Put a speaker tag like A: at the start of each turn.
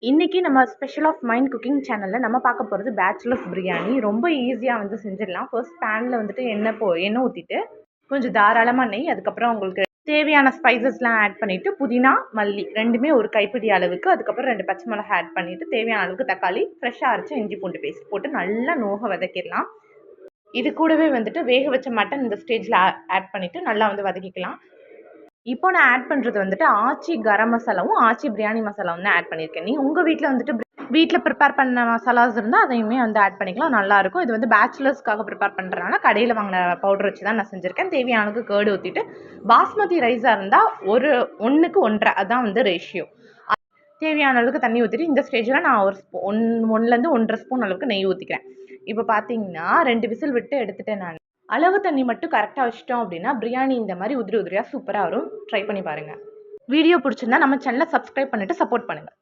A: இன்னைக்கு நம்ம special of mind cooking சேனல்ல நம்ம பார்க்க போகிறது பேச்சுலர்ஸ் பிரியாணி. ரொம்ப ஈஸியாக வந்து செஞ்சிடலாம். ஃபர்ஸ்ட் பேனில் வந்துட்டு எண்ணெய் ஊற்றிட்டு கொஞ்சம் தாராளமாக நெய், அதுக்கப்புறம் உங்களுக்கு தேவையான ஸ்பைசஸ்லாம் ஆட் பண்ணிவிட்டு புதினா மல்லி ரெண்டுமே ஒரு கைப்பிடி அளவுக்கு, அதுக்கப்புறம் 2 பச்சை மிளகாய் ஆட் பண்ணிவிட்டு தேவையான அளவுக்கு தக்காளி, ஃப்ரெஷ்ஷாக அரைச்ச இஞ்சி பூண்டு பேஸ்ட் போட்டு நல்லா நோக வதக்கிடலாம். இது கூடவே வந்துட்டு வேக வச்ச மட்டன் இந்த ஸ்டேஜில் ஆட் பண்ணிவிட்டு நல்லா வந்து வதக்கிக்கலாம். இப்போ நான் ஆட் பண்ணுறது வந்துட்டு ஆச்சி கரம் மசாலாவும் ஆச்சி பிரியாணி மசாலாவும் தான் ஆட் பண்ணியிருக்கேன். நீங்கள் உங்கள் வீட்டில் வந்துட்டு வீட்டில் ப்ரிப்பேர் பண்ண மசாலாஸ் இருந்தால் அதையுமே வந்து ஆட் பண்ணிக்கலாம், நல்லாயிருக்கும். இது வந்து பேச்சுலர்ஸ்க்காக ப்ரிப்பேர் பண்ணுறதுனால கடையில் வாங்கின பவுடர் வச்சு தான் நான் செஞ்சுருக்கேன். தேவையான அளவுக்கு கேர்டு ஊற்றிட்டு பாஸ்மதி ரைஸாக இருந்தால் 1:1 1/2 அதான் வந்து ரேஷியோ. தேவையான அளவுக்கு தண்ணி ஊற்றிட்டு இந்த ஸ்டேஜில் நான் ஒரு ஸ்பூன் 1லேருந்து 1.5 ஸ்பூன் அளவுக்கு நெய் ஊற்றிக்கிறேன். இப்போ பார்த்தீங்கன்னா 2 விசில் விட்டு எடுத்துட்டேன் நான். அளவு தண்ணி மட்டும் கரெக்டாக வச்சிட்டோம் அப்படின்னா பிரியாணி இந்த மாதிரி உதிரி உதிரியாக சூப்பராக வரும். ட்ரை பண்ணி பாருங்கள். வீடியோ பிடிச்சிருந்தா நம்ம சேனலை சப்ஸ்கிரைப் பண்ணிவிட்டு சப்போர்ட் பண்ணுங்கள்.